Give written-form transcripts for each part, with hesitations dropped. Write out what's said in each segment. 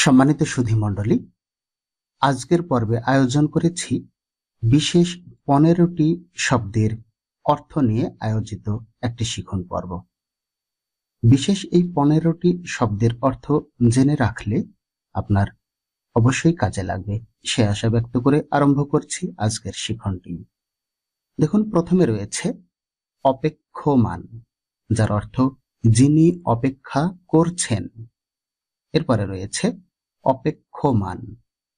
সম্মানিত সুধী মণ্ডলী, আজকের পর্বে আয়োজন করেছি বিশেষ 15টি শব্দের অর্থ নিয়ে আয়োজিত একটি শিখন পর্ব। বিশেষ এই 15টি শব্দের অর্থ জেনে রাখলে আপনার অবশ্যই কাজে লাগবে, সে আশা ব্যক্ত করে আরম্ভ করছি আজকের শিখনটি। দেখুন, প্রথমে রয়েছে অপেক্ষমান, যার অর্থ যিনি অপেক্ষা করছেন। এরপরে রয়েছে অপেক্ষমান,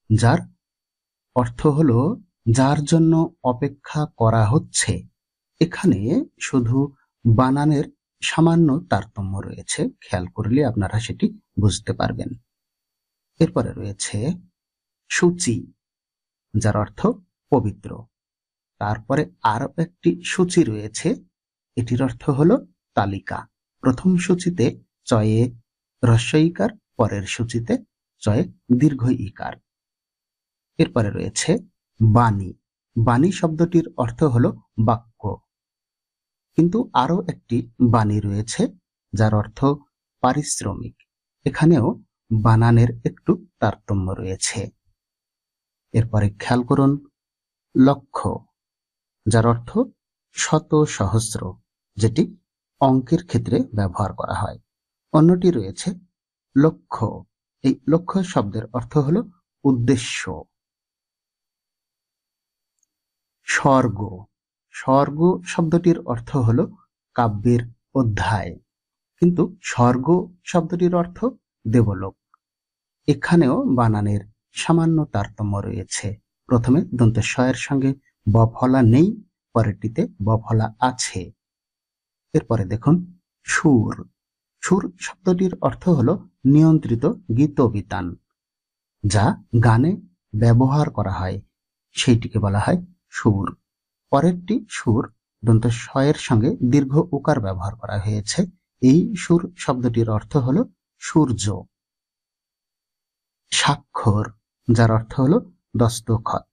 যার অর্থ হলো যার জন্য অপেক্ষা করা হচ্ছে। এখানে শুধু বানানের সামান্য তারতম্য রয়েছে, খেয়াল করলে আপনারা সেটি বুঝতে পারবেন। এরপরে রয়েছে সূচি, যার অর্থ পবিত্র। তারপরে আরো একটি সূচি রয়েছে, এটির অর্থ হলো তালিকা। প্রথম সূচিতে চয়ে হ্রস্ব ইকার, পরের সূচিতে চয়ে দীর্ঘ ইকার। এরপরে রয়েছে বাণী। বাণী শব্দটির অর্থ হলো বাক্য, কিন্তু আরো একটি বাণী রয়েছে যার অর্থ পারিশ্রমিক। এখানেও বানানের একটু তারতম্য রয়েছে। এরপরে খেয়াল করুন লক্ষ, যার অর্থ শত সহস্র, যেটি অঙ্কের ক্ষেত্রে ব্যবহার করা হয়। অন্যটি রয়েছে লক্ষ্য। এই লক্ষ্য শব্দের অর্থ হলো উদ্দেশ্য। স্বর্গ। স্বর্গ শব্দটির অর্থ হলো কাব্যের অধ্যায়, কিন্তু স্বর্গ শব্দটির অর্থ দেবলোক। এখানেও বানানের সামান্য তারতম্য রয়েছে। প্রথমে দন্তস্বয়ের সঙ্গে ব ফলা নেই, পরেরটিতে ব ফলা আছে। এরপরে দেখুন সুর। সুর শব্দটির অর্থ হলো নিয়ন্ত্রিত গীতবিতান, যা গানে ব্যবহার করা হয়, সেইটিকে বলা হয় সুর। পরেরটি সুর, দন্তস্বয়ের সঙ্গে দীর্ঘ উকার ব্যবহার করা হয়েছে। এই সুর শব্দটির অর্থ হলো সূর্য। স্বাক্ষর, যার অর্থ হলো দস্তখত।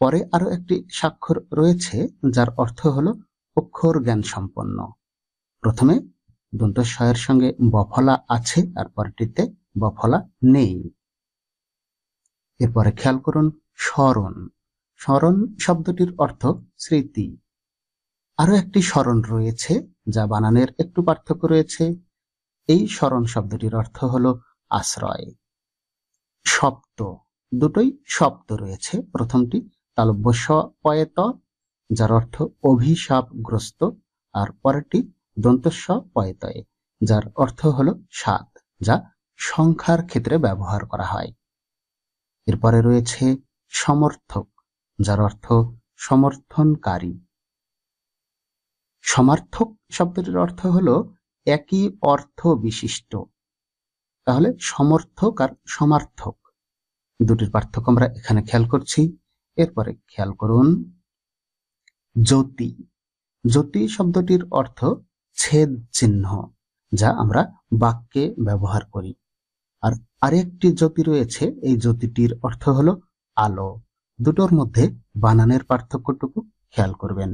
পরে আরো একটি স্বাক্ষর রয়েছে যার অর্থ হলো অক্ষর জ্ঞান সম্পন্ন। প্রথমে দন্তস্বয়ের সঙ্গে বফলা আছে, আর পরটিতে বফলা নেই। এরপরে খেয়াল করুন স্মরণ। স্মরণ শব্দটির অর্থ স্মৃতি। আরো একটি স্মরণ রয়েছে যা বানানের একটু পার্থক্য রয়েছে। এই স্মরণ শব্দটির অর্থ হলো আশ্রয়। সপ্ত, দুটোই সপ্ত রয়েছে। প্রথমটি তালব্য স পয়ে ত, যার অর্থ অভিশাপগ্রস্ত, আর পরেরটি দন্তস্ব পয়ে তয়ে, যার অর্থ হলো 7, যা সংখ্যার ক্ষেত্রে ব্যবহার করা হয়। এরপরে রয়েছে সমর্থক, যার অর্থ সমর্থনকারী। সমার্থক শব্দটির অর্থ হলো একই অর্থ বিশিষ্ট। তাহলে সমর্থক আর সমার্থক দুটির পার্থক্য আমরা এখানে খেয়াল করছি। এরপরে খেয়াল করুন জ্যোতি। জ্যোতি শব্দটির অর্থ ছেদ চিহ্ন, যা আমরা বাক্যে ব্যবহার করি। আর আরেকটি জ্যোতি রয়েছে, এই জ্যোতিটির অর্থ হলো আলো। দুটোর মধ্যে বানানের পার্থক্যটুকু খেয়াল করবেন।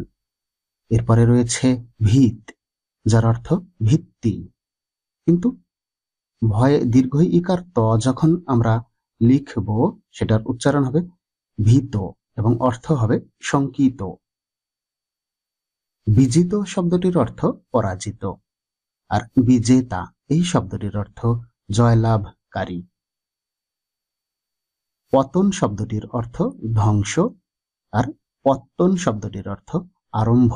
এরপরে রয়েছে ভিত, যার অর্থ ভিত্তি, কিন্তু ভয়ে দীর্ঘ ইকার ত যখন আমরা লিখব সেটার উচ্চারণ হবে ভীত এবং অর্থ হবে শঙ্কিত। বিজিত শব্দটির অর্থ পরাজিত, আর বিজেতা এই শব্দটির অর্থ জয়লাভকারী। পতন শব্দটির অর্থ ধ্বংস, আর পত্তন শব্দটির অর্থ আরম্ভ।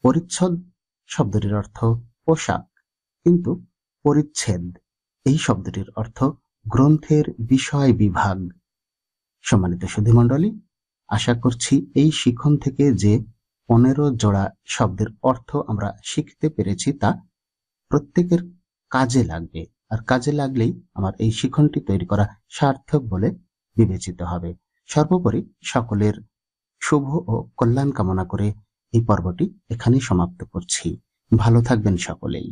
পরিচ্ছদ শব্দটির অর্থ পোশাক, কিন্তু পরিচ্ছেদ এই শব্দটির অর্থ গ্রন্থের বিষয় বিভাগ। সম্মানিত সুধীমণ্ডলী, আশা করছি এই শিখন থেকে যে 15 জোড়া শব্দের অর্থ আমরা শিখতে পেরেছি তা প্রত্যেকের কাজে লাগবে, আর কাজে লাগলেই আমার এই শিখনটি তৈরি করা সার্থক বলে বিবেচিত হবে। সর্বোপরি সকলের শুভ ও কল্যাণ কামনা করে এই পর্বটি এখানেই সমাপ্ত করছি। ভালো থাকবেন সকলেই।